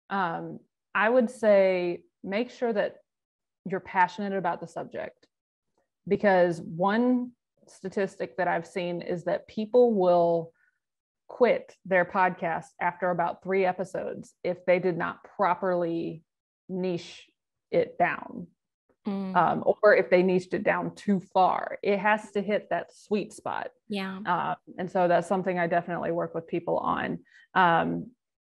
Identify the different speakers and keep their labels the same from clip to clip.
Speaker 1: I would say make sure that you're passionate about the subject, because one statistic that I've seen is that people will quit their podcast after about 3 episodes if they did not properly niche it down. Or if they niched it down too far. It has to hit that sweet spot.
Speaker 2: Yeah.
Speaker 1: And so that's something I definitely work with people on.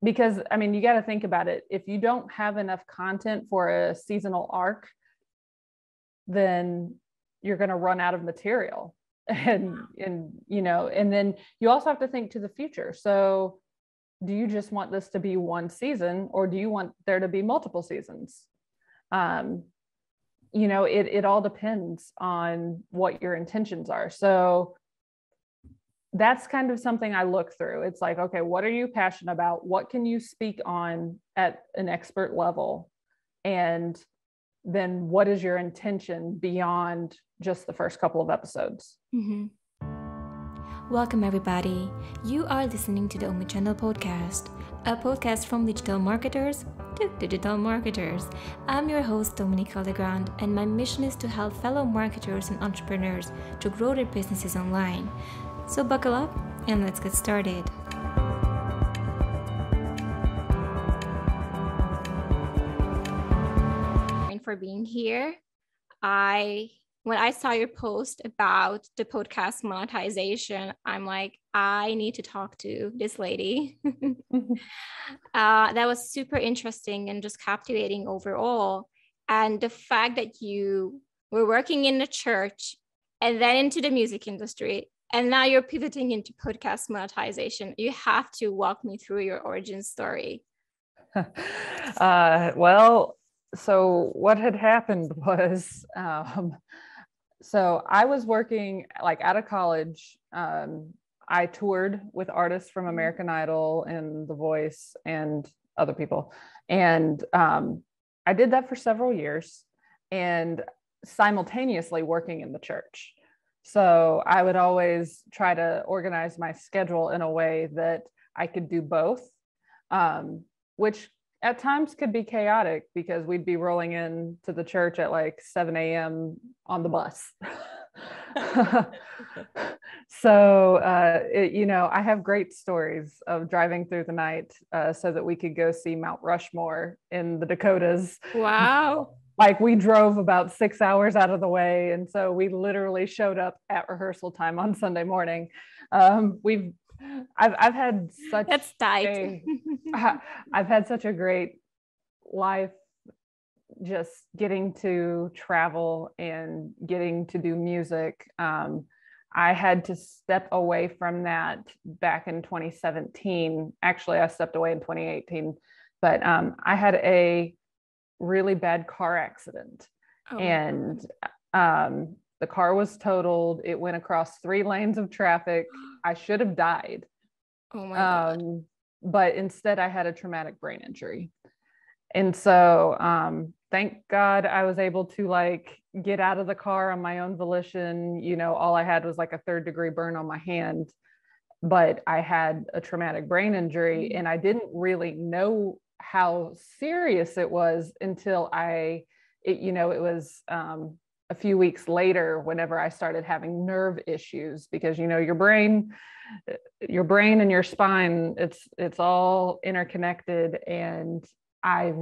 Speaker 1: Because I mean, you got to think about it. If you don't have enough content for a seasonal arc, then you're going to run out of material. And you know, and then you also have to think to the future. So do you just want this to be one season, or do you want there to be multiple seasons? You know, it all depends on what your intentions are. So that's kind of something I look through. It's like, okay, what are you passionate about? What can you speak on at an expert level? And then what is your intention beyond just the first couple of episodes?
Speaker 2: Mm-hmm. Welcome, everybody. You are listening to the Omnichannel Podcast, a podcast from digital marketers to digital marketers. I'm your host, Dominique Legrand, and my mission is to help fellow marketers and entrepreneurs to grow their businesses online. So buckle up and let's get started. For being here. When I saw your post about the podcast monetization, I'm like, I need to talk to this lady. That was super interesting and just captivating overall. And the fact that you were working in the church and then into the music industry, and now you're pivoting into podcast monetization. You have to walk me through your origin story.
Speaker 1: Well, so what had happened was, so I was working like out of college. I toured with artists from American Idol and The Voice and other people. And I did that for several years and simultaneously working in the church. So I would always try to organize my schedule in a way that I could do both, which at times could be chaotic because we'd be rolling into the church at like 7 a.m. on the bus. So, you know, I have great stories of driving through the night so that we could go see Mount Rushmore in the Dakotas.
Speaker 2: Wow.
Speaker 1: Like we drove about 6 hours out of the way. And so we literally showed up at rehearsal time on Sunday morning. I've had such
Speaker 2: That's tight.
Speaker 1: I've had such a great life, just getting to travel and getting to do music. I had to step away from that back in 2017. Actually, I stepped away in 2018, but I had a really bad car accident. And the car was totaled. It went across 3 lanes of traffic. I should have died.
Speaker 2: Oh my God.
Speaker 1: But instead I had a traumatic brain injury. And so thank God I was able to like get out of the car on my own volition. You know, all I had was like a 3rd-degree burn on my hand, but I had a traumatic brain injury and I didn't really know how serious it was until it was a few weeks later whenever I started having nerve issues, because, you know, your brain and your spine, it's all interconnected. And I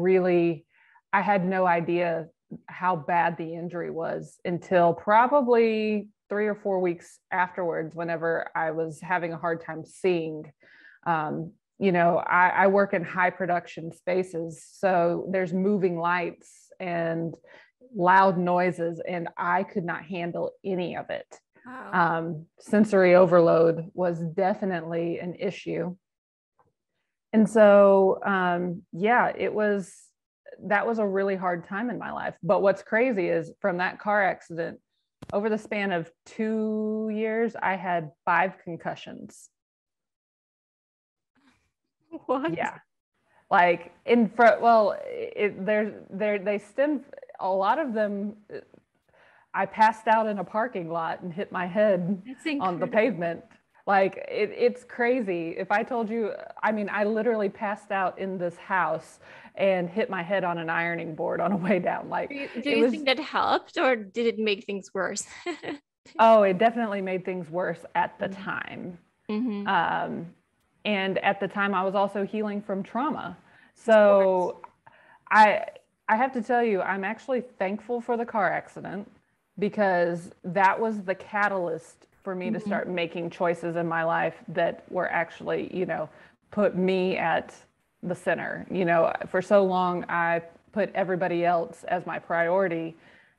Speaker 1: had no idea how bad the injury was until probably 3 or 4 weeks afterwards, whenever I was having a hard time seeing. You know, I work in high production spaces, so there's moving lights and loud noises, and I could not handle any of it. Wow. Sensory overload was definitely an issue. And so, that was a really hard time in my life. But what's crazy is from that car accident, over the span of 2 years, I had 5 concussions.
Speaker 2: What?
Speaker 1: Yeah. Like in front, well, they stem, a lot of them, I passed out in a parking lot and hit my head on the pavement. Like it's crazy. If I told you, I mean, I literally passed out in this house and hit my head on an ironing board on a way down. Like
Speaker 2: Do
Speaker 1: it
Speaker 2: you
Speaker 1: was,
Speaker 2: think that helped, or did it make things worse?
Speaker 1: oh, it definitely made things worse at the
Speaker 2: Mm-hmm.
Speaker 1: time.
Speaker 2: Mm-hmm.
Speaker 1: And at the time I was also healing from trauma.
Speaker 2: Of course.
Speaker 1: So I I have to tell you, I'm actually thankful for the car accident because that was the catalyst for me to
Speaker 2: Mm-hmm.
Speaker 1: start making choices in my life that were actually, put me at the center. For so long I put everybody else as my priority.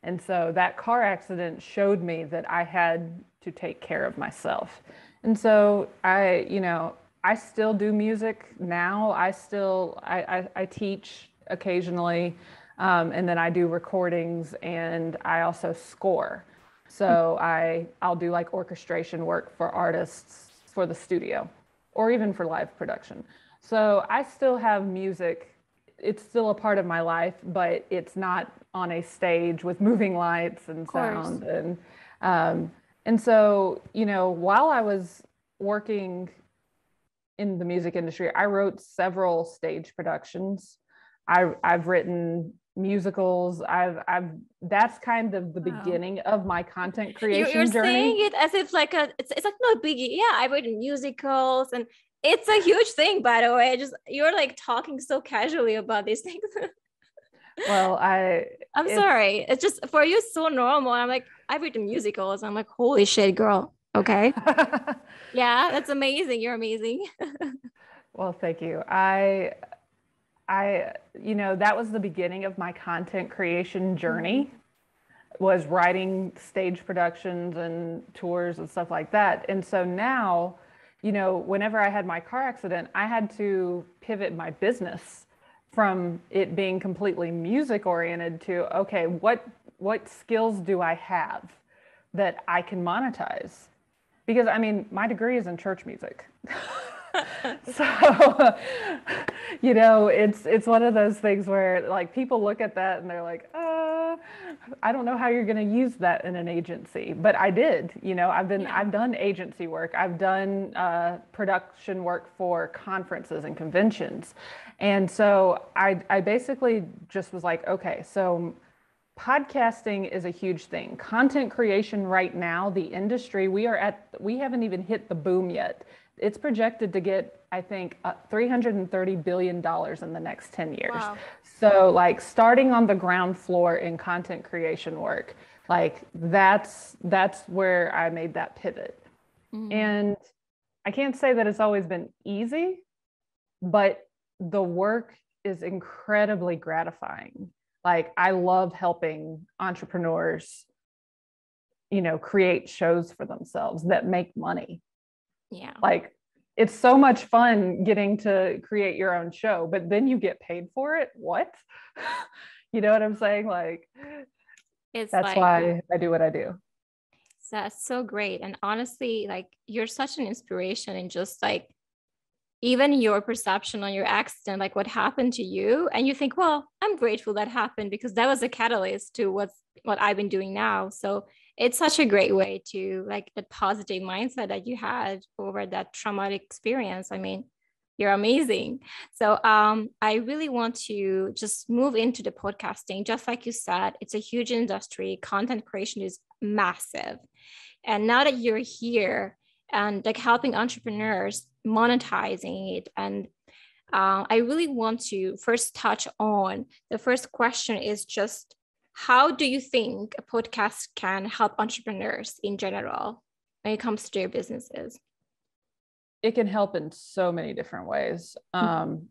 Speaker 1: And so that car accident showed me that I had to take care of myself. And so I still do music now. I teach occasionally, and then I do recordings and I also score. So I'll do like orchestration work for artists for the studio or even for live production. So I still have music. It's still a part of my life, but it's not on a stage with moving lights and
Speaker 2: Of course.
Speaker 1: sound. Um, and so, while I was working in the music industry, I wrote several stage productions. I've written musicals. I've that's kind of the
Speaker 2: Wow.
Speaker 1: beginning of my content
Speaker 2: You're
Speaker 1: creation
Speaker 2: saying
Speaker 1: journey.
Speaker 2: it as if like it's like no biggie. Yeah, I read musicals and it's a huge thing, by the way. Just you're like talking so casually about these things.
Speaker 1: Well,
Speaker 2: I'm
Speaker 1: it's
Speaker 2: sorry. It's just for you so normal. I'm like, I read the musicals. I'm like, holy shit, girl. Okay. Yeah, that's amazing. You're amazing.
Speaker 1: well, thank you. That was the beginning of my content creation
Speaker 2: Mhm.
Speaker 1: journey, was writing stage productions and tours and stuff like that. And so now, whenever I had my car accident, I had to pivot my business from it being completely music oriented to, okay, what skills do I have that I can monetize? Because I mean, my degree is in church music. So, it's one of those things where like people look at that and they're like, I don't know how you're going to use that in an agency, but I did.
Speaker 2: Yeah.
Speaker 1: I've done agency work. I've done production work for conferences and conventions, and so I basically just was like, okay, so podcasting is a huge thing. Content creation right now, the industry, we haven't even hit the boom yet. It's projected to get, I think, $330 billion in the next 10 years.
Speaker 2: Wow.
Speaker 1: So, like, starting on the ground floor in content creation work, like, that's where I made that pivot.
Speaker 2: Mhm.
Speaker 1: And I can't say that it's always been easy, but the work is incredibly gratifying. Like I love helping entrepreneurs, create shows for themselves that make money.
Speaker 2: Yeah.
Speaker 1: Like it's so much fun getting to create your own show, but then you get paid for it. What? You know what I'm saying? Like
Speaker 2: It's
Speaker 1: that's
Speaker 2: like
Speaker 1: why I do what I do.
Speaker 2: that's so great. And honestly, like you're such an inspiration and just like even your perception on your accident, like what happened to you, and you think, well, I'm grateful that happened because that was a catalyst to what I've been doing now. So it's such a great way to like the positive mindset that you had over that traumatic experience. I mean, you're amazing. So I really want to just move into the podcasting. Just like you said, it's a huge industry. Content creation is massive. And now that you're here and like helping entrepreneurs monetizing it, and I really want to first touch on the first question is just how do you think a podcast can help entrepreneurs in general when it comes to their businesses?
Speaker 1: It can help in so many different ways.
Speaker 2: Mhm.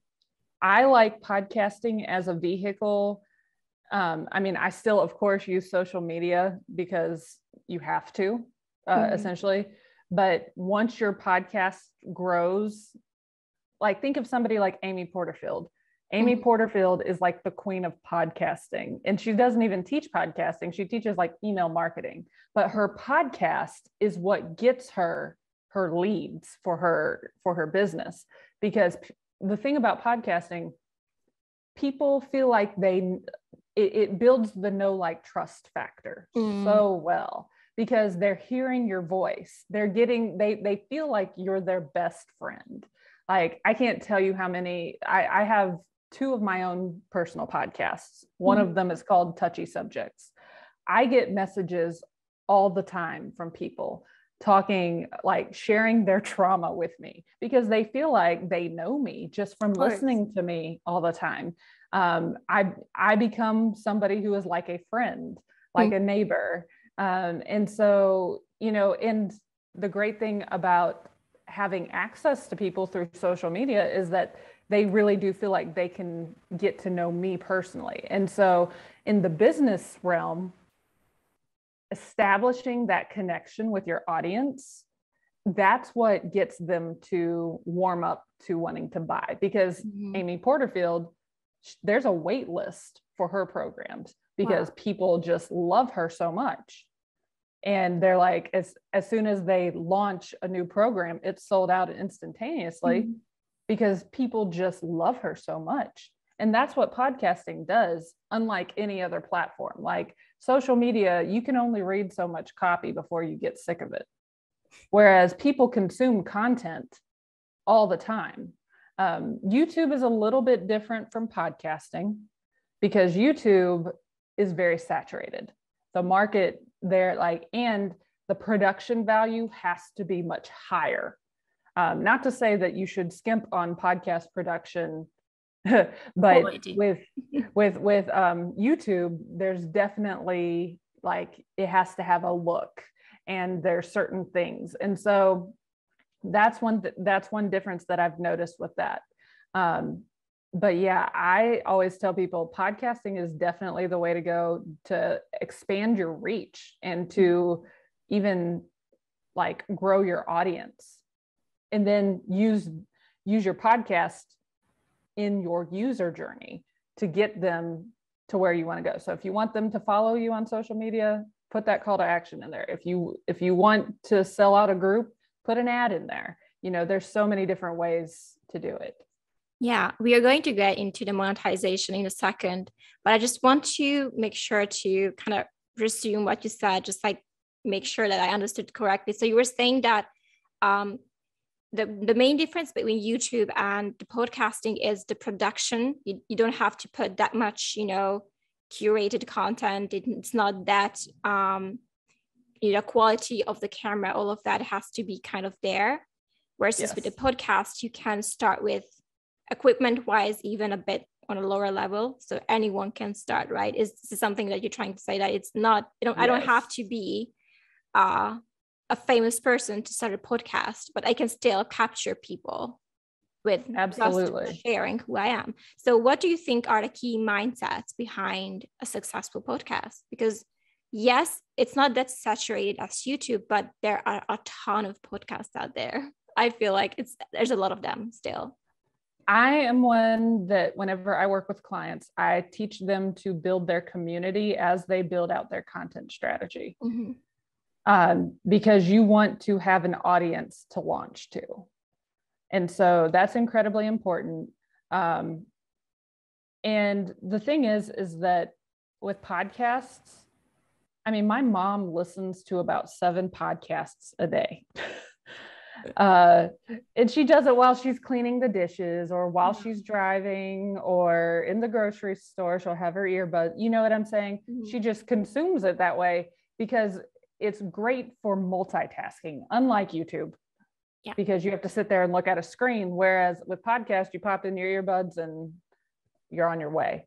Speaker 1: I like podcasting as a vehicle. I mean, I still, of course, use social media because you have to,
Speaker 2: Mhm.
Speaker 1: essentially. But once your podcast grows, like think of somebody like Amy Porterfield. Amy
Speaker 2: Mhm.
Speaker 1: Porterfield is like the queen of podcasting, and she doesn't even teach podcasting. She teaches like email marketing, but her podcast is what gets her leads for her business. Because the thing about podcasting, people feel like it builds the know like trust factor
Speaker 2: Mhm.
Speaker 1: so well. because they're hearing your voice. They feel like you're their best friend. Like, I can't tell you how many, I have two of my own personal podcasts. One of them is called Touchy Subjects. I get messages all the time from people talking, like sharing their trauma with me, because they feel like they know me just from listening to me all the time. I become somebody who is like a friend, like a neighbor. And so, and the great thing about having access to people through social media is that they really do feel like they can get to know me personally. And so in the business realm, establishing that connection with your audience, that's what gets them to warm up to wanting to buy. Because Amy Porterfield, there's a wait list for her programs because people just love her so much. And they're like, as soon as they launch a new program, it's sold out instantaneously because people just love her so much. And that's what podcasting does, unlike any other platform. Like social media, you can only read so much copy before you get sick of it. Whereas people consume content all the time. YouTube is a little bit different from podcasting because YouTube is very saturated. The market there, and the production value has to be much higher. Not to say that you should skimp on podcast production, but with YouTube, there's definitely it has to have a look, and there's certain things. And so that's one difference that I've noticed with that. But yeah, I always tell people podcasting is definitely the way to go to expand your reach and to even grow your audience, and then use your podcast in your user journey to get them to where you want to go. So if you want them to follow you on social media, put that call to action in there. If you want to sell out a group, put an ad in there. There's so many different ways to do it.
Speaker 2: Yeah, we are going to get into the monetization in a second, but I just want to make sure to kind of resume what you said, just make sure that I understood correctly. So you were saying that the main difference between YouTube and the podcasting is the production. You don't have to put that much, curated content. It's not that, quality of the camera, all of that has to be kind of there. Whereas with the podcast, you can start with equipment wise, even a bit on a lower level. So anyone can start, right? Is this something that you're trying to say, that it's not, I don't have to be a famous person to start a podcast, but I can still capture people with
Speaker 1: absolutely
Speaker 2: just sharing who I am. So what do you think are the key mindsets behind a successful podcast? Because yes, it's not that saturated as YouTube, but there are a ton of podcasts out there. I feel like there's a lot of them still.
Speaker 1: I am one that whenever I work with clients, I teach them to build their community as they build out their content strategy. Because you want to have an audience to launch to. And so that's incredibly important. And the thing is that with podcasts, my mom listens to about 7 podcasts a day. And she does it while she's cleaning the dishes or while she's driving or in the grocery store. She'll have her earbuds. You know what I'm saying? She just consumes it that way because it's great for multitasking, unlike YouTube, because you have to sit there and look at a screen. Whereas with podcasts, you pop in your earbuds and you're on your way.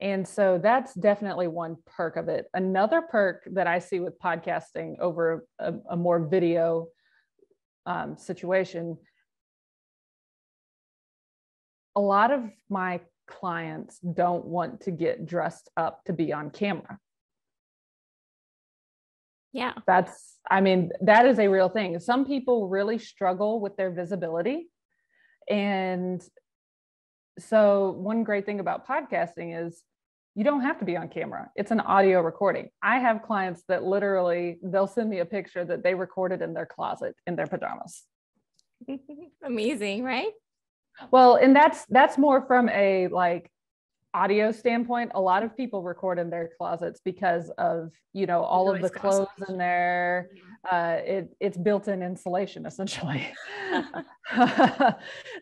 Speaker 1: And so that's definitely one perk of it. Another perk that I see with podcasting over a more video situation, a lot of my clients don't want to get dressed up to be on camera.
Speaker 2: Yeah.
Speaker 1: That is a real thing. Some people really struggle with their visibility. And so one great thing about podcasting is you don't have to be on camera. It's an audio recording. I have clients that literally, they'll send me a picture that they recorded in their closet in their pajamas.
Speaker 2: Amazing, right?
Speaker 1: Well, and that's more from a audio standpoint, a lot of people record in their closets because of, you know, all of the clothes in there. It's built-in insulation essentially.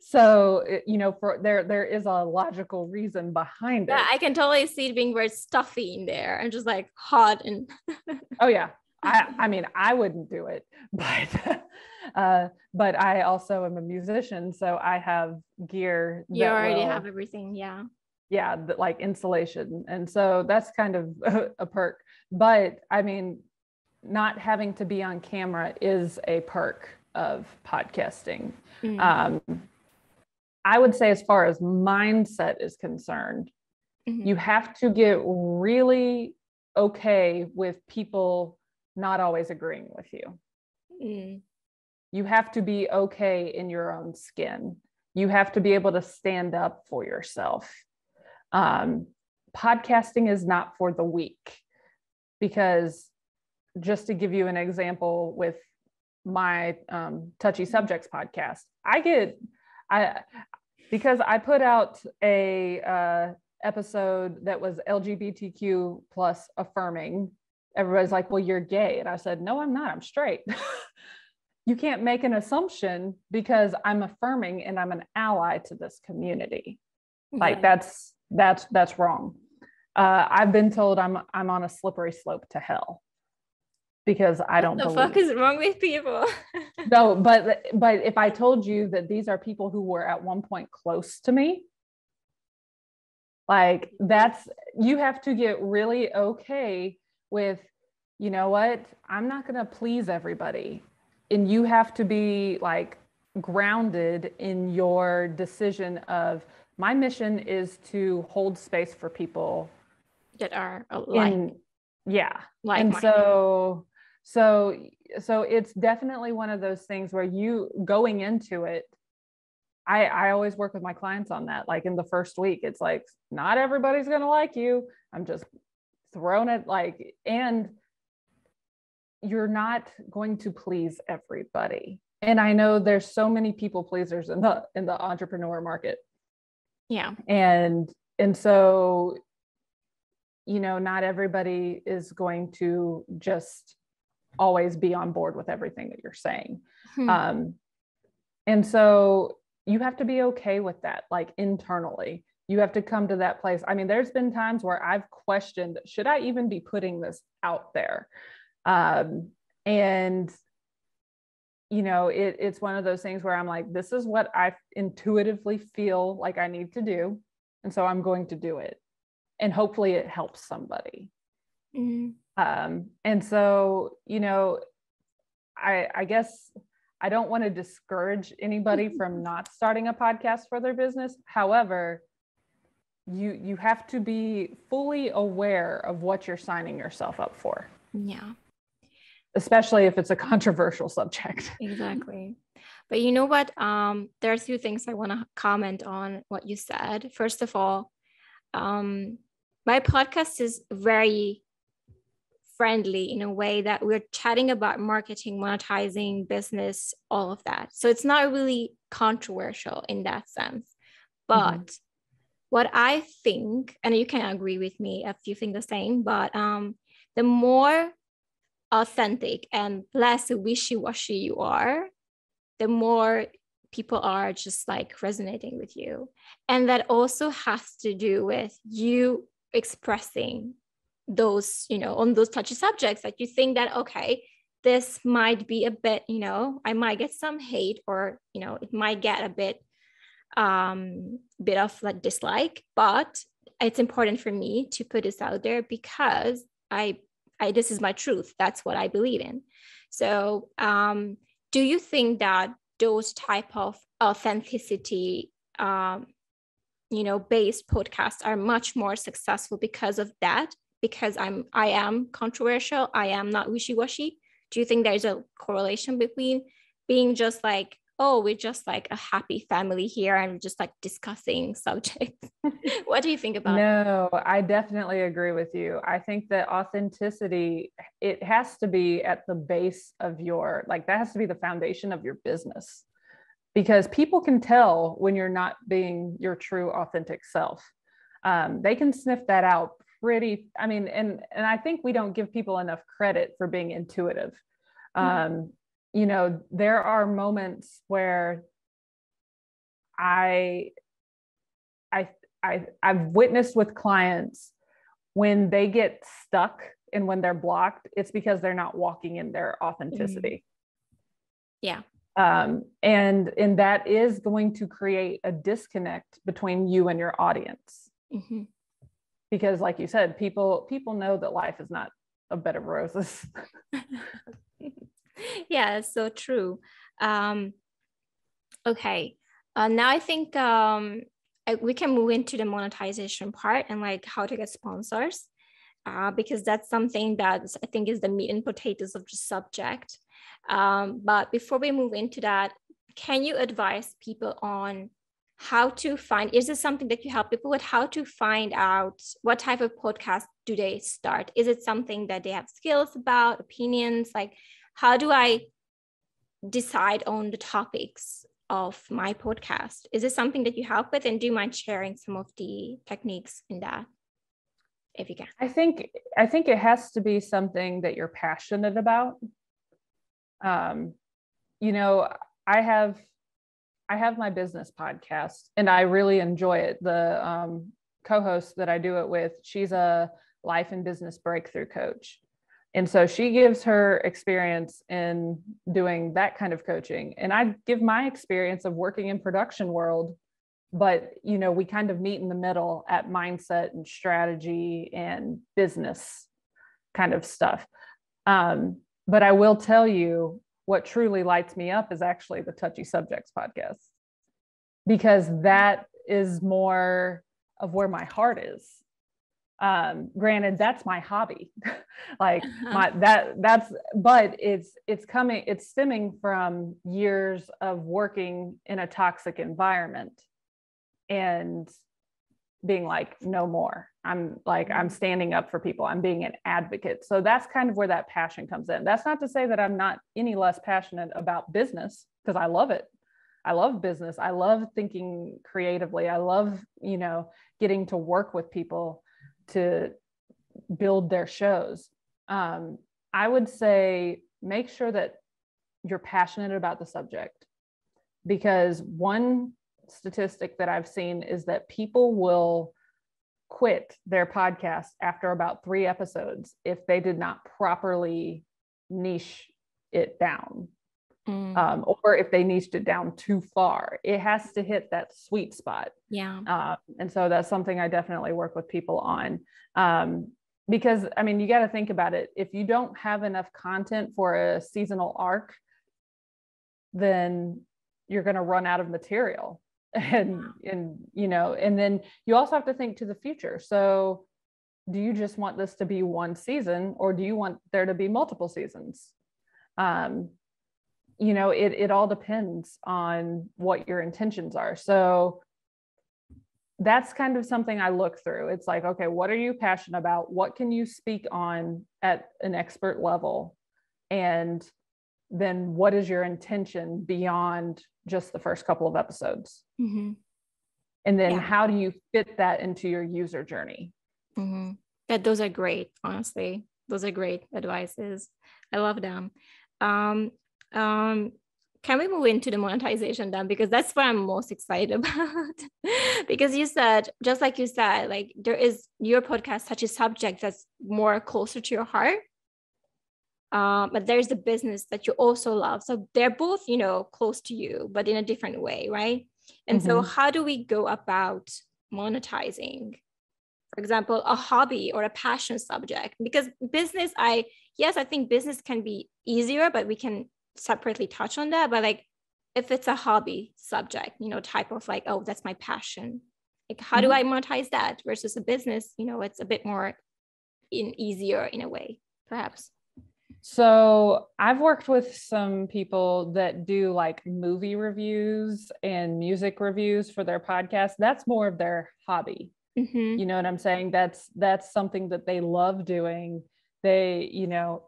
Speaker 1: So, you know, there is a logical reason behind it.
Speaker 2: Yeah, I can totally see it being very stuffy in there and just like hot and.
Speaker 1: Oh yeah. I mean, I wouldn't do it, but I also am a musician, so I have gear.
Speaker 2: You already have everything, yeah.
Speaker 1: Yeah, like insulation, and so that's kind of a perk. But I mean, not having to be on camera is a perk of podcasting. I would say, as far as mindset is concerned, you have to get really okay with people not always agreeing with you. You have to be okay in your own skin. You have to be able to stand up for yourself. Podcasting is not for the weak, because just to give you an example with my Touchy Subjects podcast, because I put out a episode that was LGBTQ plus affirming. Everybody's like, well, you're gay. And I said, no, I'm not, I'm straight. You can't make an assumption because I'm affirming and I'm an ally to this community. Like that's wrong. I've been told I'm on a slippery slope to hell because I don't believe.
Speaker 2: What the fuck is wrong with people?
Speaker 1: No, but if I told you that these are people who were at one point close to me, like you have to get really okay with, you know what, I'm not going to please everybody. And you have to be like grounded in your decision of, my mission is to hold space for people
Speaker 2: that are alike.
Speaker 1: And so it's definitely one of those things where you going into it, I always work with my clients on that. Like in the first week, it's like, not everybody's going to like you. I'm just throwing it like, and you're not going to please everybody. And I know there's so many people pleasers in the entrepreneur market.
Speaker 2: Yeah.
Speaker 1: And so, you know, not everybody is going to just always be on board with everything that you're saying. And so you have to be okay with that, like internally. You have to come to that place. I mean, there's been times where I've questioned, should I even be putting this out there? And, you know, it's one of those things where I'm like, this is what I intuitively feel like I need to do. And so I'm going to do it. And hopefully it helps somebody. And so, you know, I guess I don't want to discourage anybody from not starting a podcast for their business. However, you have to be fully aware of what you're signing yourself up for.
Speaker 2: Yeah.
Speaker 1: Especially if it's a controversial subject.
Speaker 2: Exactly. But you know what? There are two things I want to comment on what you said. First of all, my podcast is very friendly in a way that we're chatting about marketing, monetizing, business, all of that. So it's not really controversial in that sense. But what I think, and you can agree with me if you think the same, but the more authentic and less wishy-washy you are, the more people are just like resonating with you. And that also has to do with you expressing those, you know, on those touchy subjects that you think that, okay, this might be a bit, you know, I might get some hate, or, you know, it might get a bit of like dislike, but it's important for me to put this out there because I this is my truth. That's what I believe in. So do you think that those type of authenticity, you know, based podcasts are much more successful because of that? Because I am controversial, I am not wishy-washy. Do you think there's a correlation between being just like, oh, we're just like a happy family here and we're just like discussing subjects? What do you think about that?
Speaker 1: No, I definitely agree with you. I think that authenticity, it has to be at the base of your, like that has to be the foundation of your business, because people can tell when you're not being your true authentic self. they can sniff that out pretty, I mean, and I think we don't give people enough credit for being intuitive. You know, there are moments where I've witnessed with clients when they get stuck and when they're blocked, it's because they're not walking in their authenticity.
Speaker 2: Yeah.
Speaker 1: And that is going to create a disconnect between you and your audience. Because like you said, people know that life is not a bed of roses.
Speaker 2: Yeah, so true. Okay. Now I think we can move into the monetization part and like how to get sponsors, because that's something that I think is the meat and potatoes of the subject. But before we move into that, can you advise people on how to find, is this something that you help people with, how to find out what type of podcast do they start? Is it something that they have skills about, opinions? Like, how do I decide on the topics of my podcast? Is this something that you help with? And do you mind sharing some of the techniques in that, if you can?
Speaker 1: I think it has to be something that you're passionate about. You know, I have my business podcast and I really enjoy it. The co-host that I do it with, she's a life and business breakthrough coach. And so she gives her experience in doing that kind of coaching. And I give my experience of working in production world, but, you know, we kind of meet in the middle at mindset and strategy and business kind of stuff. But I will tell you, what truly lights me up is actually the Touchy Subjects podcast, because that is more of where my heart is. Granted, that's my hobby. Like but it's stemming from years of working in a toxic environment and being like, no more. I'm standing up for people. I'm being an advocate. So that's kind of where that passion comes in. That's not to say that I'm not any less passionate about business, because I love it. I love business. I love thinking creatively. I love, you know, getting to work with people to build their shows. I would say make sure that you're passionate about the subject, because one statistic that I've seen is that people will quit their podcast after about 3 episodes if they did not properly niche it down. Or if they niched it down too far. It has to hit that sweet spot.
Speaker 2: Yeah.
Speaker 1: And so that's something I definitely work with people on. Because I mean, you got to think about it. If you don't have enough content for a seasonal arc, then you're going to run out of material. And you know, and then you also have to think to the future. So do you just want this to be one season, or do you want there to be multiple seasons? You know, it all depends on what your intentions are. So that's kind of something I look through. It's like, okay, what are you passionate about? What can you speak on at an expert level? And then what is your intention beyond just the first couple of episodes? And then how do you fit that into your user journey?
Speaker 2: Those are great. Honestly, those are great advices. I love them. Can we move into the monetization then? Because that's what I'm most excited about. Because you said, just like you said, like there is your podcast such a subject that's more closer to your heart. But there's the business that you also love. So they're both, you know, close to you, but in a different way, right? And so how do we go about monetizing, for example, a hobby or a passion subject? Because business, I think business can be easier, but we can separately touch on that. But like, if it's a hobby subject, you know, type of like, oh, that's my passion. Like, how do I monetize that versus a business? You know, it's a bit more easier in a way, perhaps.
Speaker 1: So I've worked with some people that do like movie reviews and music reviews for their podcast. That's more of their hobby. You know what I'm saying? That's something that they love doing. They, you know,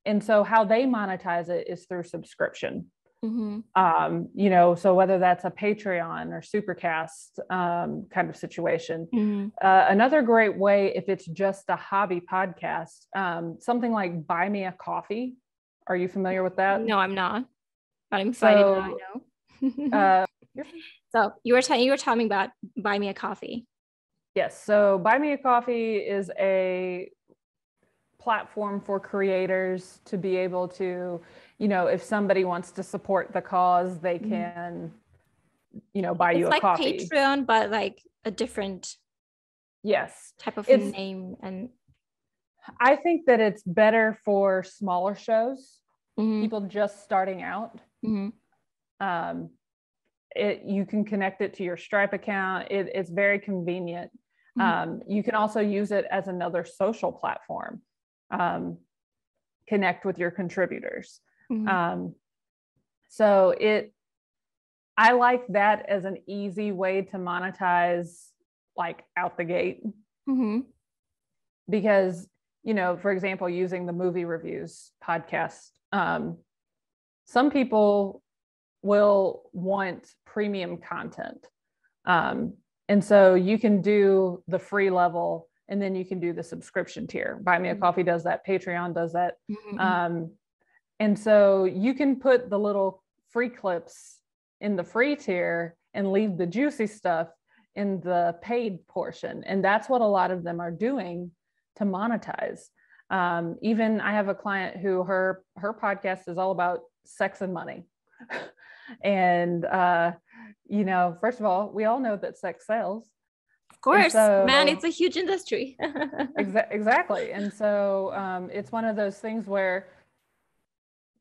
Speaker 1: and so how they monetize it is through subscription. You know, so whether that's a Patreon or Supercast kind of situation. Another great way, if it's just a hobby podcast, something like Buy Me a Coffee. Are you familiar with that?
Speaker 2: No, I'm not. But I'm excited now I know. So you were telling me about Buy Me a Coffee.
Speaker 1: Yes. So Buy Me a Coffee is a platform for creators to be able to, you know, if somebody wants to support the cause, they can, you know, buy you a coffee.
Speaker 2: It's like Patreon, but like a different type of name. And
Speaker 1: I think that it's better for smaller shows, people just starting out. You can connect it to your Stripe account. It's very convenient. You can also use it as another social platform. Connect with your contributors. So I like that as an easy way to monetize, like out the gate. Because, you know, for example, using the movie reviews podcast, some people will want premium content. And so you can do the free level and then you can do the subscription tier. Buy Me a Coffee does that. Patreon does that. And so you can put the little free clips in the free tier and leave the juicy stuff in the paid portion. And that's what a lot of them are doing to monetize. Even I have a client who her podcast is all about sex and money. And, you know, first of all, we all know that sex sells.
Speaker 2: Of course, so, man, it's a huge industry.
Speaker 1: Exactly. And so it's one of those things where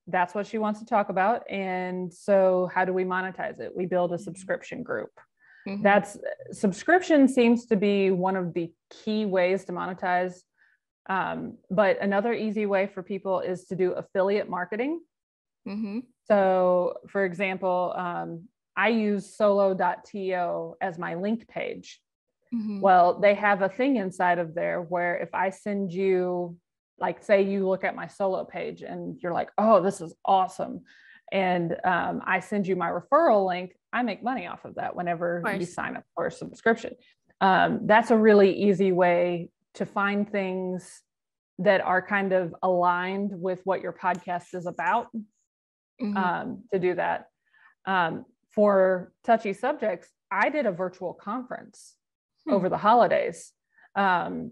Speaker 1: that's what she wants to talk about. And so how do we monetize it? We build a subscription group. Subscription seems to be one of the key ways to monetize. But another easy way for people is to do affiliate marketing. So for example, I use solo.to as my link page. Well, they have a thing inside of there where if I send you, like, say you look at my solo page and you're like, oh, this is awesome. And I send you my referral link, I make money off of that whenever you sign up for a subscription. That's a really easy way to find things that are kind of aligned with what your podcast is about, to do that. For touchy subjects, I did a virtual conference over the holidays. And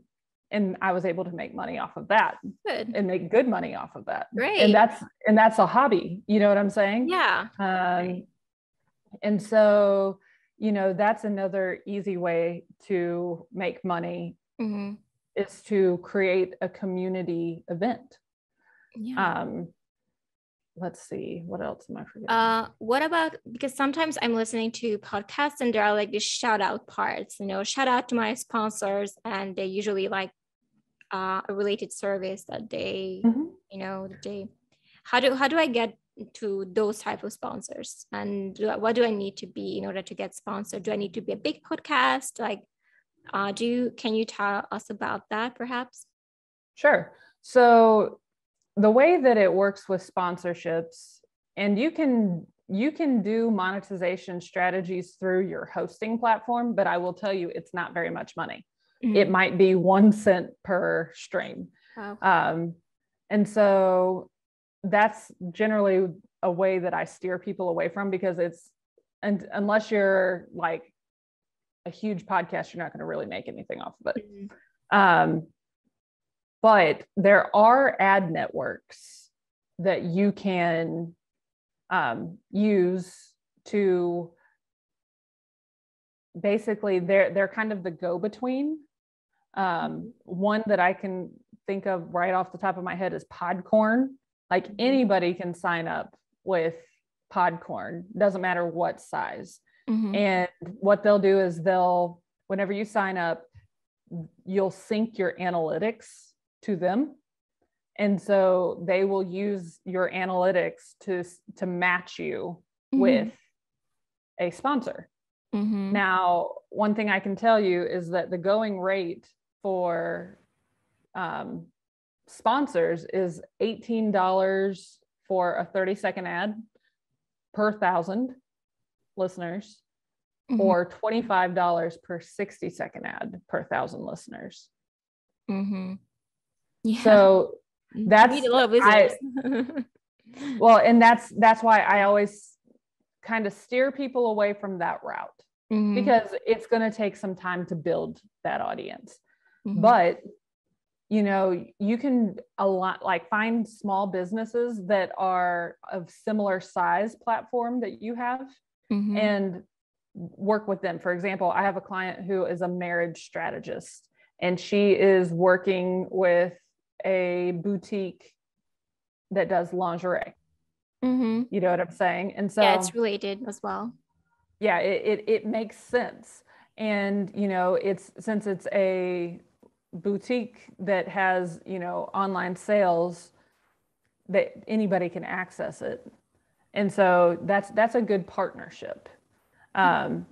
Speaker 1: I was able to make money off of that.
Speaker 2: Good.
Speaker 1: And make good money off of that.
Speaker 2: Great.
Speaker 1: And that's a hobby. You know what I'm saying?
Speaker 2: Yeah.
Speaker 1: And so, you know, that's another easy way to make money, is to create a community event. Let's see, what else am I forgetting?
Speaker 2: What about, because sometimes I'm listening to podcasts and there are like these shout out parts, you know, shout out to my sponsors, and they usually like a related service that they, you know, how do I get to those type of sponsors? And what do I need to be in order to get sponsored? Do I need to be a big podcast? Like, can you tell us about that perhaps?
Speaker 1: Sure. So the way that it works with sponsorships, and you can do monetization strategies through your hosting platform, but I will tell you, it's not very much money. It might be 1 cent per stream. Wow. And so that's generally a way that I steer people away from, because unless you're like a huge podcast, you're not going to really make anything off of it. But there are ad networks that you can use to basically, they're kind of the go-between. One that I can think of right off the top of my head is Podcorn. Like anybody can sign up with Podcorn, doesn't matter what size. And what they'll do is whenever you sign up, you'll sync your analytics to them. And so they will use your analytics to match you with a sponsor. Now, one thing I can tell you is that the going rate for sponsors is $18 for a 30-second ad. per 1,000 listeners,
Speaker 2: Mm-hmm.
Speaker 1: or $25 per 60-second ad per 1,000 listeners.
Speaker 2: Mm-hmm. Yeah.
Speaker 1: So that's,
Speaker 2: you need a lot of listeners.
Speaker 1: well, and that's why I always kind of steer people away from that route,
Speaker 2: Mm-hmm.
Speaker 1: because it's going to take some time to build that audience.
Speaker 2: Mm-hmm.
Speaker 1: But, you know, you can find small businesses that are of similar size platform that you have,
Speaker 2: Mm-hmm.
Speaker 1: and work with them. For example, I have a client who is a marriage strategist, and she is working with a boutique that does lingerie.
Speaker 2: Mm-hmm.
Speaker 1: You know what I'm saying? And so
Speaker 2: yeah, it's related as well.
Speaker 1: Yeah, it makes sense. And, you know, since it's a boutique that has, you know, online sales, that anybody can access it. And so that's a good partnership. And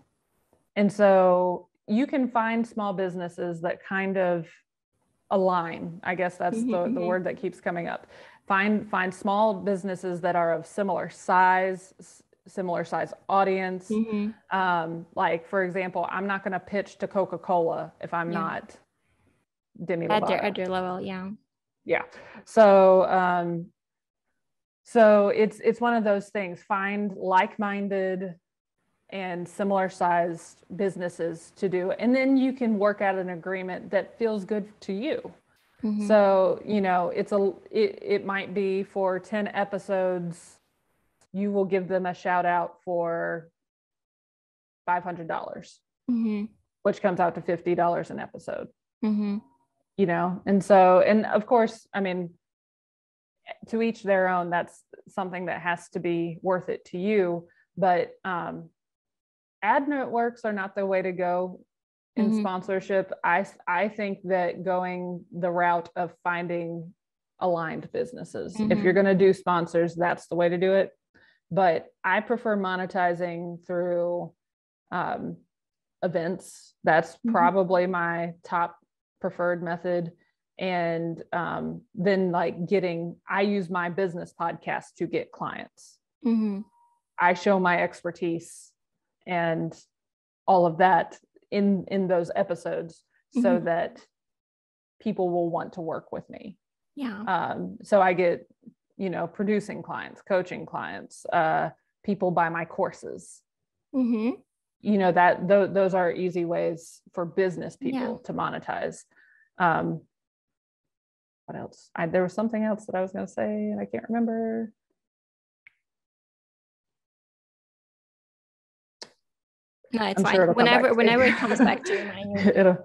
Speaker 1: so you can find small businesses that kind of align. I guess that's
Speaker 2: Mm-hmm.
Speaker 1: the word that keeps coming up. Find small businesses that are of similar size audience.
Speaker 2: Mm-hmm.
Speaker 1: Like, for example, I'm not going to pitch to Coca-Cola if I'm not Demi Lovato.
Speaker 2: At their level, yeah.
Speaker 1: Yeah. So it's one of those things. Find like-minded and similar sized businesses to do, and then you can work out an agreement that feels good to you.
Speaker 2: Mm-hmm.
Speaker 1: So, you know, it might be for 10 episodes, you will give them a shout out for $500,
Speaker 2: Mm-hmm.
Speaker 1: which comes out to $50 an episode.
Speaker 2: Mm-hmm.
Speaker 1: You know, and of course, I mean, to each their own. That's something that has to be worth it to you. But ad networks are not the way to go in sponsorship. I think that going the route of finding aligned businesses. If you're going to do sponsors, that's the way to do it. But I prefer monetizing through events. That's probably my top preferred method. And then I use my business podcast to get clients. I show my expertise and all of that in those episodes so that people will want to work with me.
Speaker 2: Yeah.
Speaker 1: So I get, you know, producing clients, coaching clients, people buy my courses. You know, those are easy ways for business people to monetize. What else? There was something else that I was going to say and I can't remember.
Speaker 2: No, it's
Speaker 1: I'm
Speaker 2: fine.
Speaker 1: sure
Speaker 2: Whenever it comes back to your mind,
Speaker 1: you
Speaker 2: know.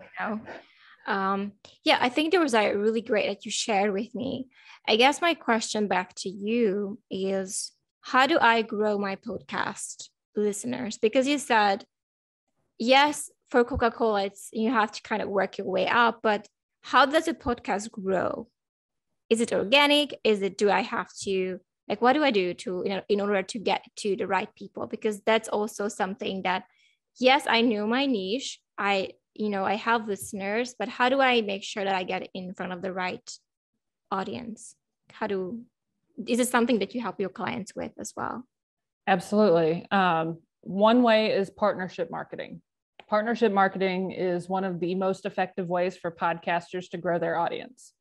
Speaker 2: Yeah, I think there was a really great that you shared with me. I guess my question back to you is, how do I grow my podcast listeners? Because you said, yes, for Coca-Cola, you have to kind of work your way up, but how does a podcast grow? Is it organic? Do I have to, what do I do to, in order to get to the right people? Because that's also something that, yes, I know my niche. I have listeners, but how do I make sure that I get in front of the right audience? Is it something that you help your clients with as well?
Speaker 1: Absolutely. One way is partnership marketing. Partnership marketing is one of the most effective ways for podcasters to grow their audience.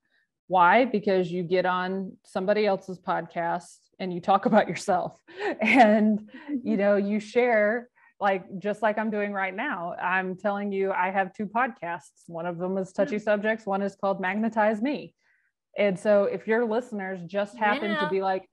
Speaker 1: Why? Because you get on somebody else's podcast and you talk about yourself and, you know, you share, just like I'm doing right now. I'm telling you, I have 2 podcasts. One of them is Touchy Subjects. One is called MONETIZE Me. And so if your listeners just happen to be like,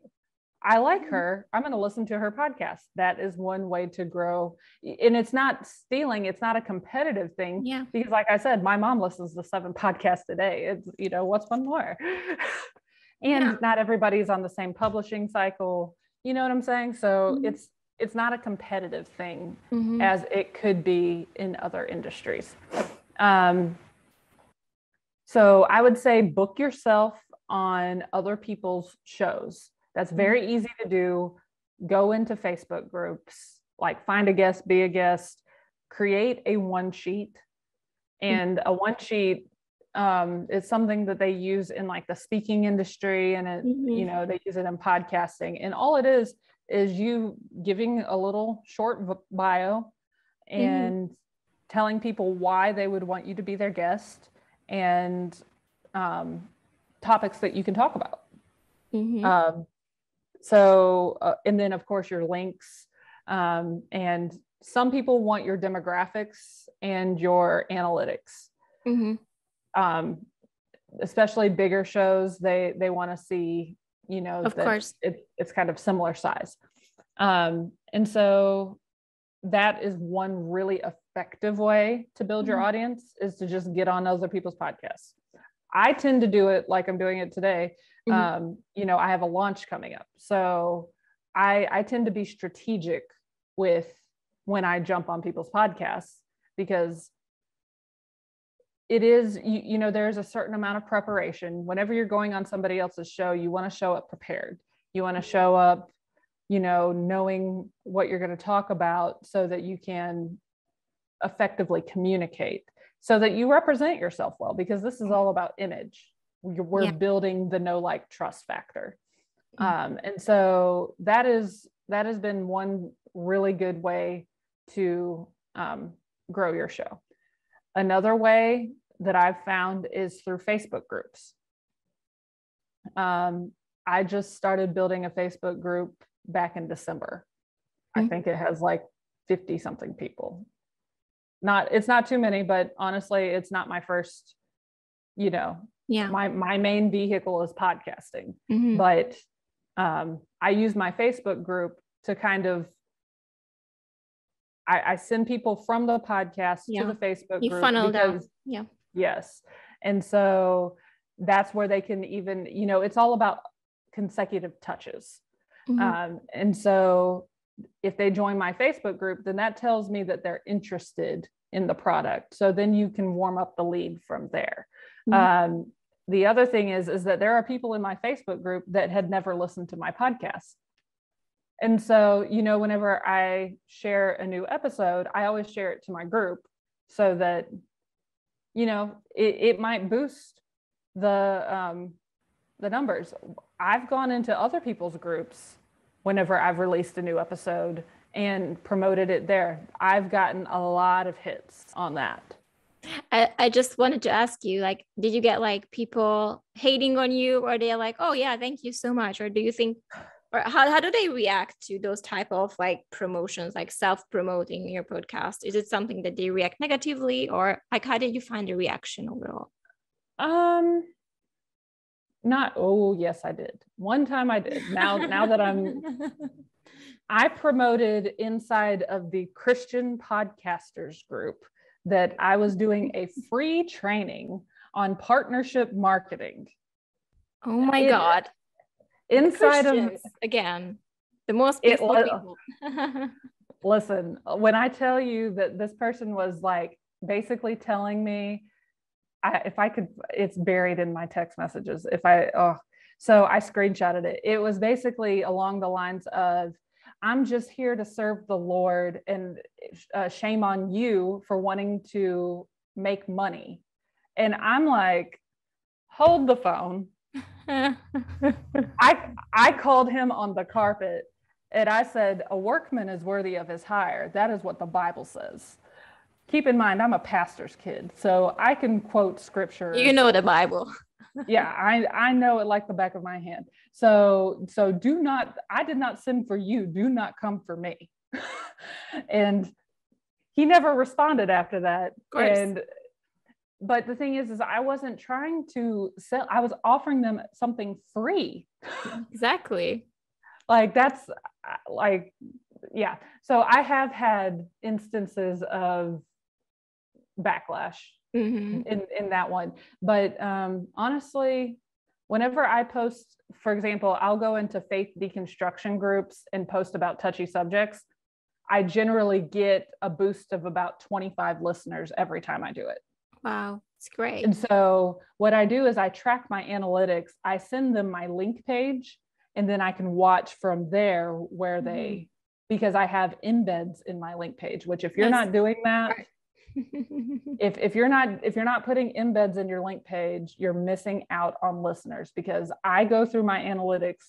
Speaker 1: I like her, I'm going to listen to her podcast. That is one way to grow. And it's not stealing. It's not a competitive thing.
Speaker 2: Yeah.
Speaker 1: Because like I said, my mom listens to 7 podcasts a day. It's, you know, what's one more? And not everybody's on the same publishing cycle. You know what I'm saying? So it's not a competitive thing as it could be in other industries. So I would say book yourself on other people's shows. That's very easy to do. Go into Facebook groups, find a guest, be a guest, create a one sheet. And a one sheet is something that they use in the speaking industry, and it, you know, they use it in podcasting. And all it is is you giving a little short bio and telling people why they would want you to be their guest, and topics that you can talk about. And then of course your links, and some people want your demographics and your analytics. Especially bigger shows, they want to see, you know,
Speaker 2: of course
Speaker 1: it's kind of similar size. And so that is one really effective way to build your audience, is to just get on other people's podcasts. I tend to do it like I'm doing it today. You know, I have a launch coming up, so I tend to be strategic with when I jump on people's podcasts, because it is, you know, there's a certain amount of preparation. Whenever you're going on somebody else's show, you want to show up prepared. You want to show up, you know, knowing what you're going to talk about, so that you can effectively communicate, so that you represent yourself well, because this is all about image. We're building the know, like, trust factor. And so that has been one really good way to grow your show. Another way that I've found is through Facebook groups. I just started building a Facebook group back in December. I think it has like 50 something people. It's not too many, but honestly, it's not my first, you know, my main vehicle is podcasting. But I use my Facebook group to kind of, I send people from the podcast to the Facebook group.
Speaker 2: Funnel down.
Speaker 1: Yes. And so that's where they can even, you know, it's all about consecutive touches. And so if they join my Facebook group, then that tells me that they're interested in the product. So then you can warm up the lead from there. The other thing is that there are people in my Facebook group that had never listened to my podcast. And so, you know, whenever I share a new episode, I always share it to my group, so that, you know, it might boost the numbers. I've gone into other people's groups whenever I've released a new episode and promoted it there. I've gotten a lot of hits on that.
Speaker 2: I just wanted to ask you, like, did you get like people hating on you, or they're like, oh yeah, thank you so much? Or do you think, or how do they react to those type of like promotions, like self-promoting your podcast? Is it something that they react negatively, or like, how did you find the reaction overall?
Speaker 1: Yes, I did. One time I did. Now that I promoted inside of the Christian podcasters group that I was doing a free training on partnership marketing.
Speaker 2: Oh my God.
Speaker 1: Inside of,
Speaker 2: again, the most peaceful people.
Speaker 1: Listen, when I tell you that this person was like basically telling me, if I could, it's buried in my text messages. So I screenshotted it. It was basically along the lines of, I'm just here to serve the Lord, and shame on you for wanting to make money. And I'm like, hold the phone. I called him on the carpet, and I said, a workman is worthy of his hire. That is what the Bible says. Keep in mind, I'm a pastor's kid, so I can quote scripture.
Speaker 2: You know the Bible.
Speaker 1: Yeah, I know it like the back of my hand. So I did not sin for you. Do not come for me. And he never responded after that.
Speaker 2: Of course.
Speaker 1: But the thing is I wasn't trying to sell. I was offering them something free.
Speaker 2: Exactly.
Speaker 1: Like that's like, yeah. So I have had instances of backlash in that one. But honestly, whenever I post, for example, I'll go into faith deconstruction groups and post about touchy subjects. I generally get a boost of about 25 listeners every time I do it.
Speaker 2: Wow, it's great.
Speaker 1: And so what I do is I track my analytics. I send them my link page, and then I can watch from there where they, because I have embeds in my link page, which if you're not doing that, if you're not putting embeds in your link page, you're missing out on listeners, because I go through my analytics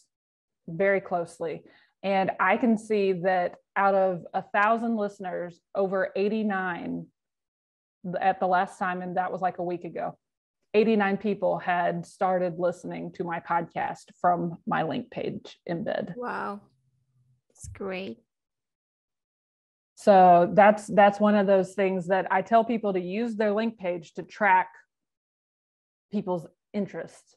Speaker 1: very closely. And I can see that out of 1,000 listeners, over 89 at the last time, and that was like a week ago, 89 people had started listening to my podcast from my link page embed.
Speaker 2: Wow. It's great.
Speaker 1: So that's one of those things that I tell people to use their link page to track people's interests.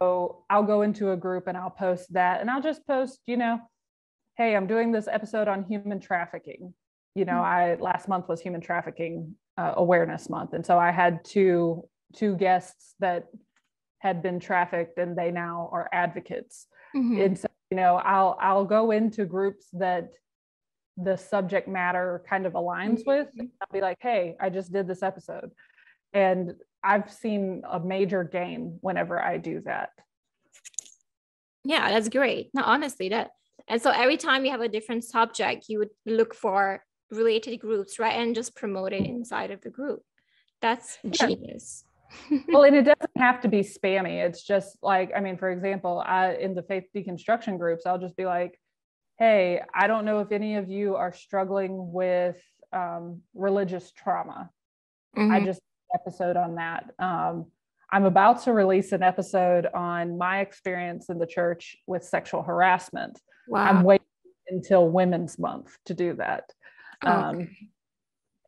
Speaker 1: So I'll go into a group and I'll post that, and I'll just post, hey, I'm doing this episode on human trafficking. Last month was human trafficking awareness month. And so I had two guests that had been trafficked and they now are advocates. And so, I'll go into groups that the subject matter kind of aligns with. I'll be like, hey, I just did this episode. And I've seen a major gain whenever I do that.
Speaker 2: Yeah, that's great. No, honestly, and so every time you have a different subject, you would look for related groups, right? And just promote it inside of the group. That's genius.
Speaker 1: Well, and it doesn't have to be spammy. It's just like, for example, in the faith deconstruction groups, I'll just be like, hey, I don't know if any of you are struggling with religious trauma. I just episode on that. I'm about to release an episode on my experience in the church with sexual harassment.
Speaker 2: Wow.
Speaker 1: I'm waiting until Women's Month to do that.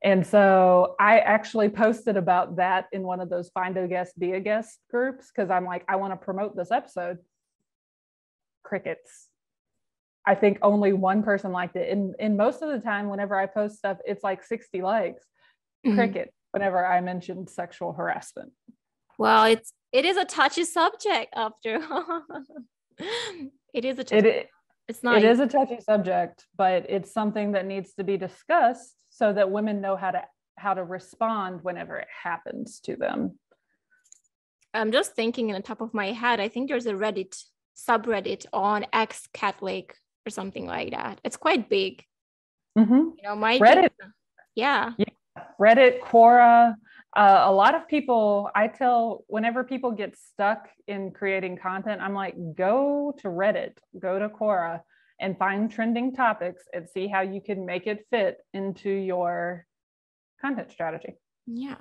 Speaker 1: And so I actually posted about that in one of those Find a Guest, Be a Guest groups, because I'm like, I want to promote this episode. Crickets. I think only one person liked it. And most of the time, whenever I post stuff, it's like 60 likes. Cricket. Whenever I mentioned sexual harassment.
Speaker 2: Well, it is a touchy subject after all. It is a touchy. It's not.
Speaker 1: It is a touchy subject, but it's something that needs to be discussed so that women know how to respond whenever it happens to them.
Speaker 2: I'm just thinking in the top of my head, I think there's a Reddit subreddit on ex-Catholic or something like that. It's quite big. My
Speaker 1: Reddit.
Speaker 2: Yeah.
Speaker 1: Reddit, Quora, a lot of people, I tell whenever people get stuck in creating content, I'm like, go to Reddit, go to Quora and find trending topics and see how you can make it fit into your content strategy.
Speaker 2: Yeah,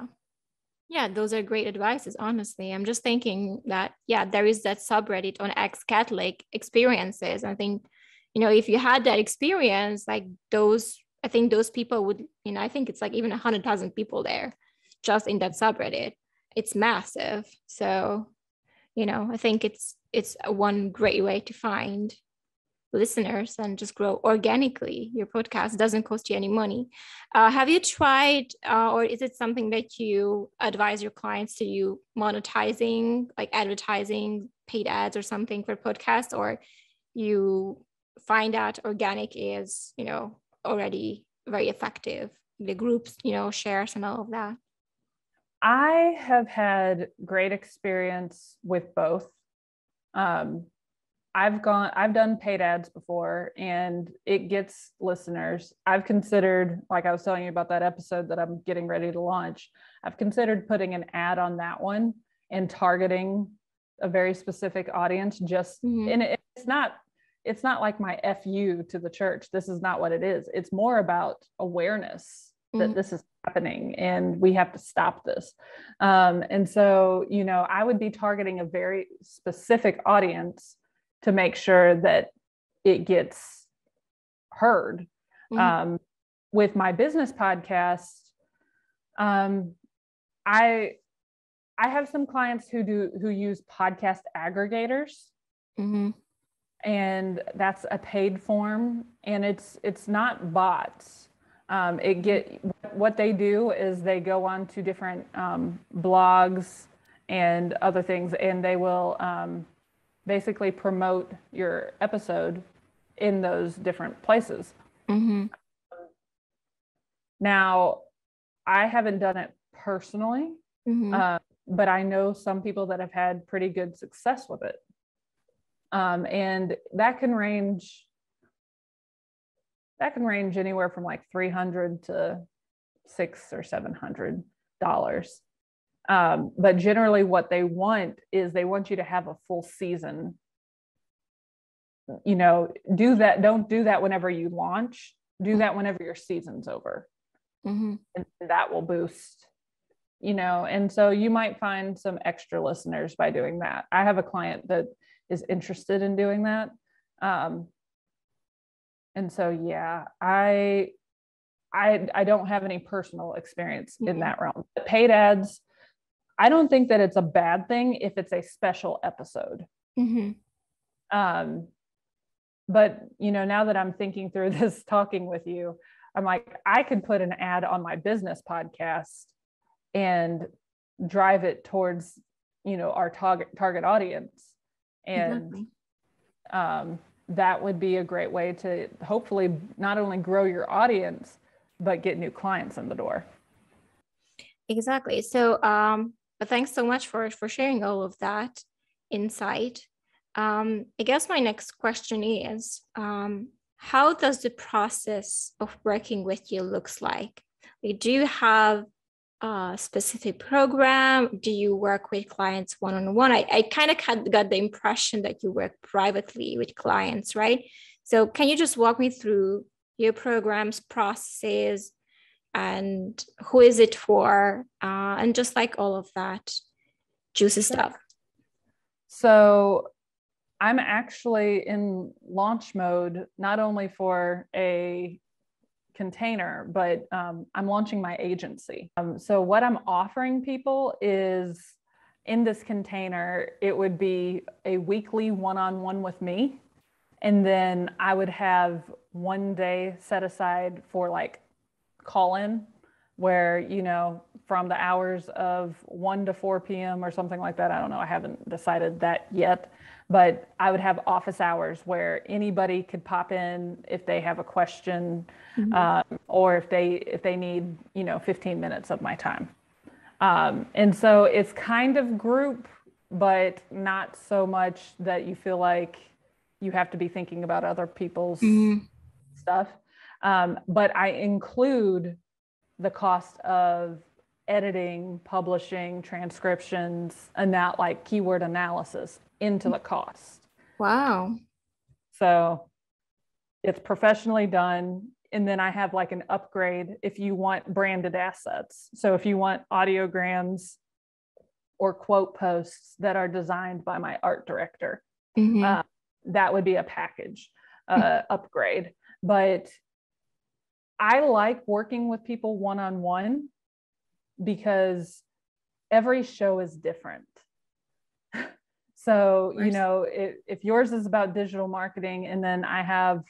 Speaker 2: those are great advices, honestly. I'm just thinking that, there is that subreddit on ex-Catholic experiences. I think, if you had that experience, like I think those people would, I think it's like even 100,000 people there just in that subreddit. It's massive. So, I think it's one great way to find listeners and just grow organically. Your podcast doesn't cost you any money. Have you tried, or is it something that you advise your clients to do, monetizing, like advertising, paid ads or something for podcasts, or you find that organic is, already very effective, the groups, shares and all of that?
Speaker 1: I have had great experience with both. I've done paid ads before and it gets listeners. I've considered, like I was telling you about that episode that I'm getting ready to launch, I've considered putting an ad on that one and targeting a very specific audience. And it's not like my FU to the church. This is not what it is. It's more about awareness that this is happening and we have to stop this. And so, I would be targeting a very specific audience to make sure that it gets heard. With my business podcast, I have some clients who use podcast aggregators. And that's a paid form, and it's not bots. What they do is they go on to different blogs and other things, and they will basically promote your episode in those different places. Now, I haven't done it personally, but I know some people that have had pretty good success with it. And that can range anywhere from like $300 to $600 or $700. But generally what they want is they want you to have a full season do that. Don't do that whenever you launch. Do that whenever your season's over. And that will boost, and so you might find some extra listeners by doing that. I have a client that is interested in doing that. And so, yeah, I don't have any personal experience in that realm. The paid ads, I don't think that it's a bad thing if it's a special episode. But, now that I'm thinking through this, talking with you, I'm like, I could put an ad on my business podcast and drive it towards, our target audience. And that would be a great way to hopefully not only grow your audience, but get new clients in the door.
Speaker 2: Exactly. So, but thanks so much for sharing all of that insight. I guess my next question is, how does the process of working with you looks like? Do you have a specific program? Do you work with clients one-on-one? I kind of got the impression that you work privately with clients, right? So can you just walk me through your programs, processes, and who is it for? And just like all of that juicy stuff.
Speaker 1: So I'm actually in launch mode, not only for a container, but I'm launching my agency. So what I'm offering people is, in this container, it would be a weekly one-on-one with me. And then I would have one day set aside for like call-in, where, from the hours of 1 to 4 p.m. or something like that. I don't know. I haven't decided that yet. But I would have office hours where anybody could pop in if they have a question, or if they need 15 minutes of my time. And so it's kind of group, but not so much that you feel like you have to be thinking about other people's stuff. But I include the cost of editing, publishing, transcriptions, and that like keyword analysis into the cost.
Speaker 2: Wow.
Speaker 1: So it's professionally done. And then I have like an upgrade if you want branded assets. So if you want audiograms or quote posts that are designed by my art director, that would be a package upgrade. But I like working with people one-on-one because every show is different. So, if yours is about digital marketing, and then I have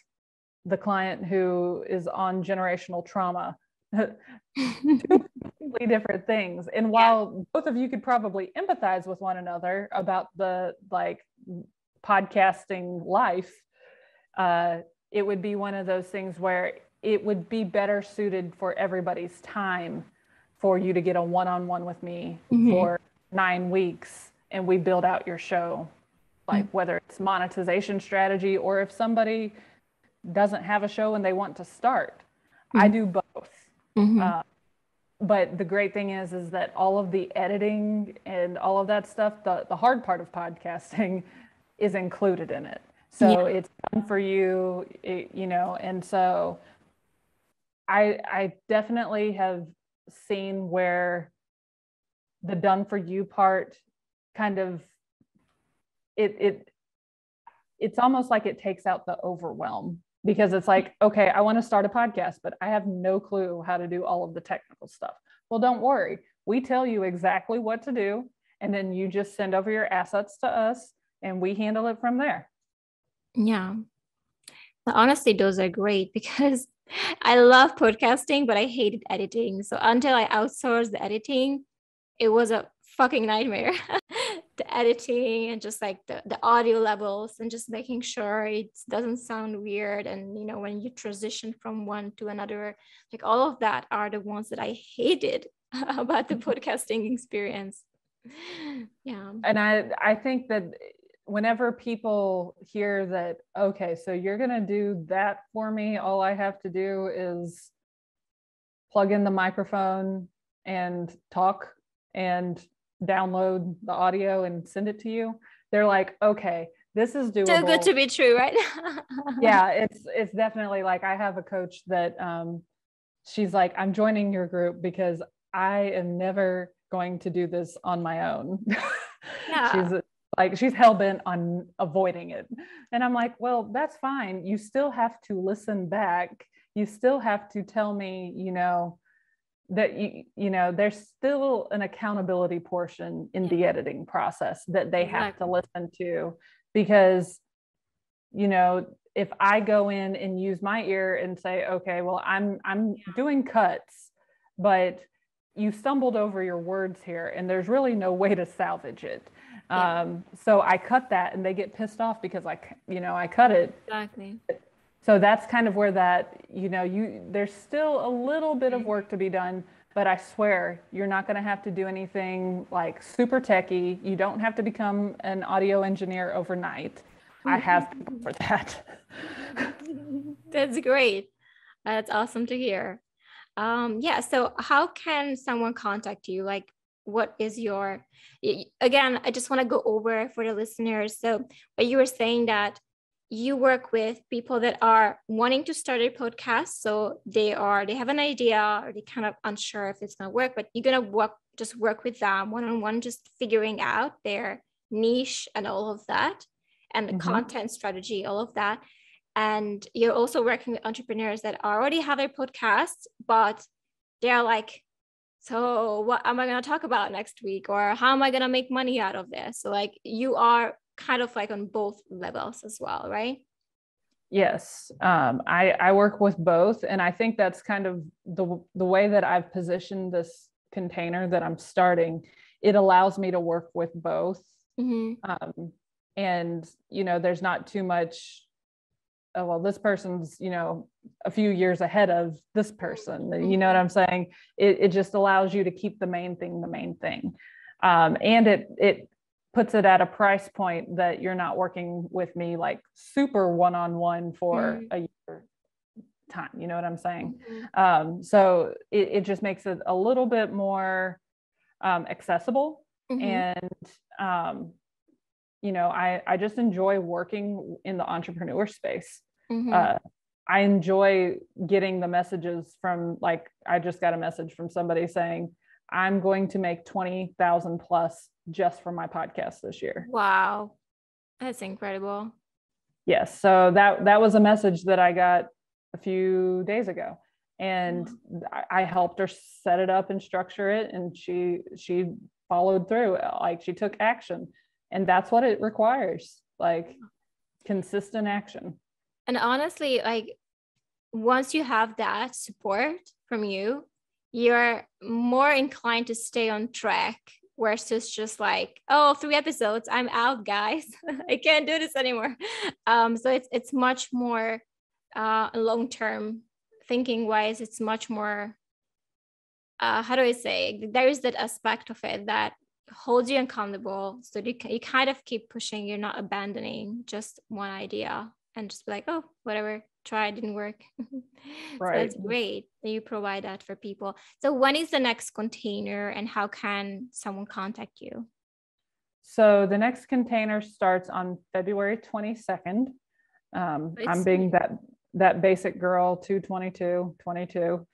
Speaker 1: the client who is on generational trauma, two completely different things. And while both of you could probably empathize with one another about the podcasting life, it would be one of those things where it would be better suited for everybody's time for you to get a one-on-one with me for 9 weeks, and we build out your show, like whether it's monetization strategy, or if somebody doesn't have a show and they want to start. I do both. But the great thing is that all of the editing and all of that stuff, the hard part of podcasting is included in it. So it's done for you, and so I definitely have seen where the done for you part kind of, it's almost like it takes out the overwhelm, because it's like, okay, I want to start a podcast, but I have no clue how to do all of the technical stuff. Well, don't worry. We tell you exactly what to do, and then you just send over your assets to us and we handle it from there.
Speaker 2: Yeah. Honestly, those are great because I love podcasting, but I hated editing. So until I outsourced the editing, it was a fucking nightmare. The editing and just like the audio levels and just making sure it doesn't sound weird. And, when you transition from one to another, like all of that are the ones that I hated about the podcasting experience. Yeah.
Speaker 1: And I think that whenever people hear that, okay, so you're going to do that for me, all I have to do is plug in the microphone and talk and download the audio and send it to you. They're like, okay, this is
Speaker 2: Too good
Speaker 1: doable.
Speaker 2: to be true, right?
Speaker 1: Yeah, it's definitely like, I have a coach that she's like, I'm joining your group because I am never going to do this on my own.
Speaker 2: Yeah.
Speaker 1: She's hell bent on avoiding it. And I'm like, well, that's fine. You still have to listen back. You still have to tell me, that there's still an accountability portion in the editing process that they have to listen to, because, if I go in and use my ear and say, okay, well, I'm doing cuts, but you stumbled over your words here and there's really no way to salvage it. So I cut that, and they get pissed off because I cut it.
Speaker 2: Exactly.
Speaker 1: So that's kind of where that, there's still a little bit of work to be done, but I swear you're not going to have to do anything like super techie. You don't have to become an audio engineer overnight. I have people for that.
Speaker 2: That's great. That's awesome to hear. So how can someone contact you? Like, what is your, again, I just want to go over for the listeners. So but you were saying that you work with people that are wanting to start a podcast. So they have an idea, or they kind of unsure if it's going to work, but you're going to work with them one-on-one, just figuring out their niche and all of that, and the content strategy, all of that. And you're also working with entrepreneurs that already have their podcasts, but they're like, so what am I going to talk about next week? Or how am I going to make money out of this? So like, you are kind of like on both levels as well, right?
Speaker 1: Yes. I work with both. And I think that's kind of the way that I've positioned this container that I'm starting. It allows me to work with both. And, there's not too much, oh, well, this person's, a few years ahead of this person. You know what I'm saying? It just allows you to keep the main thing. And it puts it at a price point that you're not working with me like super one-on-one for a year time. You know what I'm saying? So it just makes it a little bit more accessible. And, I just enjoy working in the entrepreneur space. I enjoy getting the messages from, like, I just got a message from somebody saying, I'm going to make 20,000 plus just from my podcast this year.
Speaker 2: Wow. That's incredible.
Speaker 1: Yes. So that was a message that I got a few days ago, and I helped her set it up and structure it. And she followed through, like she took action, and that's what it requires, like consistent action.
Speaker 2: And honestly, like once you have that support from you, you're more inclined to stay on track versus just like, oh, 3 episodes, I'm out, guys. I can't do this anymore. So it's much more long-term thinking wise. It's much more, how do I say? There is that aspect of it that holds you accountable. So you kind of keep pushing. You're not abandoning just one idea and just be like, oh, whatever, try, it didn't work.
Speaker 1: Right.
Speaker 2: So that's great that you provide that for people. So when is the next container, and how can someone contact you?
Speaker 1: So the next container starts on February 22nd. I'm being that basic girl, 2/22/22.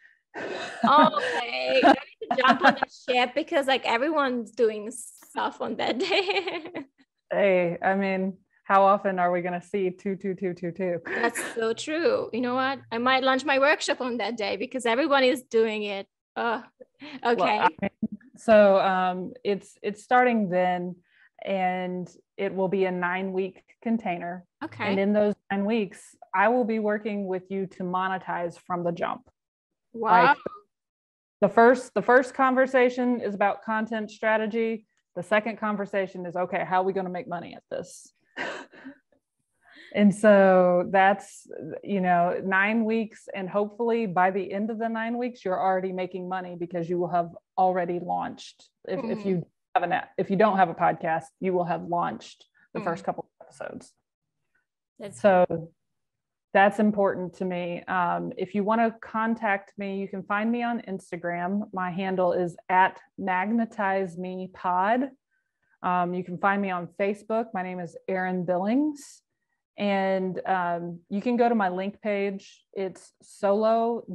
Speaker 2: Oh, okay. I need to jump on the ship because like everyone's doing stuff on that day.
Speaker 1: Hey, I mean, how often are we going to see 2/22/22?
Speaker 2: That's so true. You know what? I might launch my workshop on that day because everyone is doing it. Oh, okay.
Speaker 1: Well, so it's starting then, and it will be a 9-week container.
Speaker 2: Okay.
Speaker 1: And in those 9 weeks, I will be working with you to monetize from the jump.
Speaker 2: Wow.
Speaker 1: Like the first conversation is about content strategy. The second conversation is, okay, how are we going to make money at this? And so that's, 9 weeks. And hopefully by the end of the 9 weeks, you're already making money because you will have already launched. If you don't have a podcast, you will have launched the first couple of episodes. That's important to me. If you want to contact me, you can find me on Instagram. My handle is @MagnetizeMePod. You can find me on Facebook. My name is Erin Billings. And you can go to my link page. It's solo.to/EB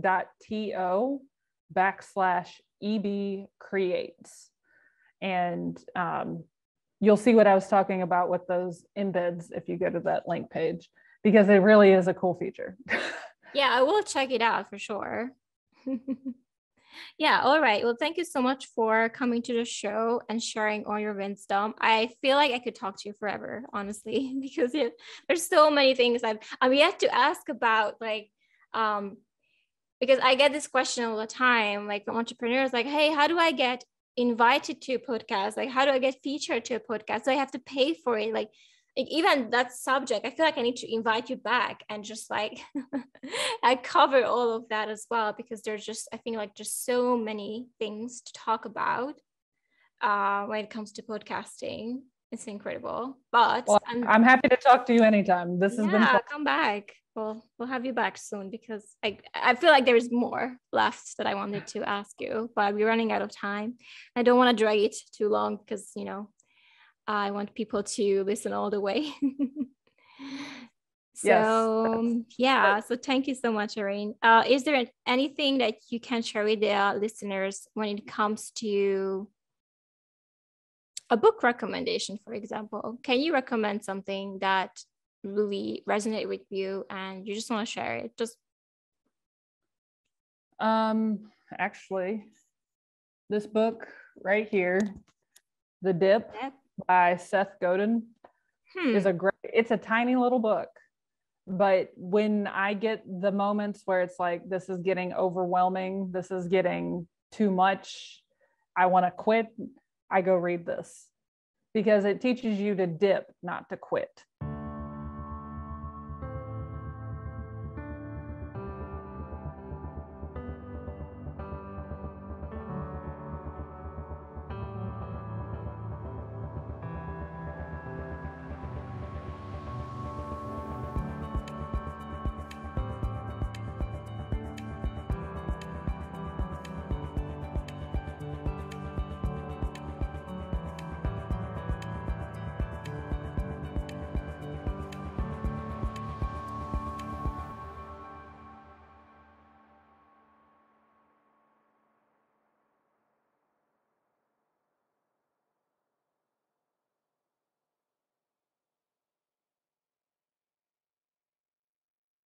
Speaker 1: creates. And you'll see what I was talking about with those embeds if you go to that link page, because it really is a cool feature.
Speaker 2: Yeah, I will check it out for sure. Yeah, all right. Well, thank you so much for coming to the show and sharing all your wisdom. I feel like I could talk to you forever, honestly, because there's so many things I'm yet to ask about, like, because I get this question all the time, like from entrepreneurs, like, hey, how do I get invited to a podcast? Like, how do I get featured to a podcast? So I have to pay for it. Like even that subject, I feel like I need to invite you back and just like I cover all of that as well, because there's just, I think like just so many things to talk about when it comes to podcasting. It's incredible. But
Speaker 1: well, I'm happy to talk to you anytime. This has been fun.
Speaker 2: Come back. We'll have you back soon, because I feel like there's more left that I wanted to ask you, but we're running out of time. I don't want to drag it too long, because I want people to listen all the way. So yes, so thank you so much, Erin. Is there anything that you can share with the listeners when it comes to a book recommendation, for example? Can you recommend something that really resonate with you and you just want to share it? Just
Speaker 1: actually, this book right here, The Dip by Seth Godin, is it's a tiny little book, but when I get the moments where it's like, this is getting overwhelming, this is getting too much, I want to quit, I go read this, because it teaches you to dip, not to quit.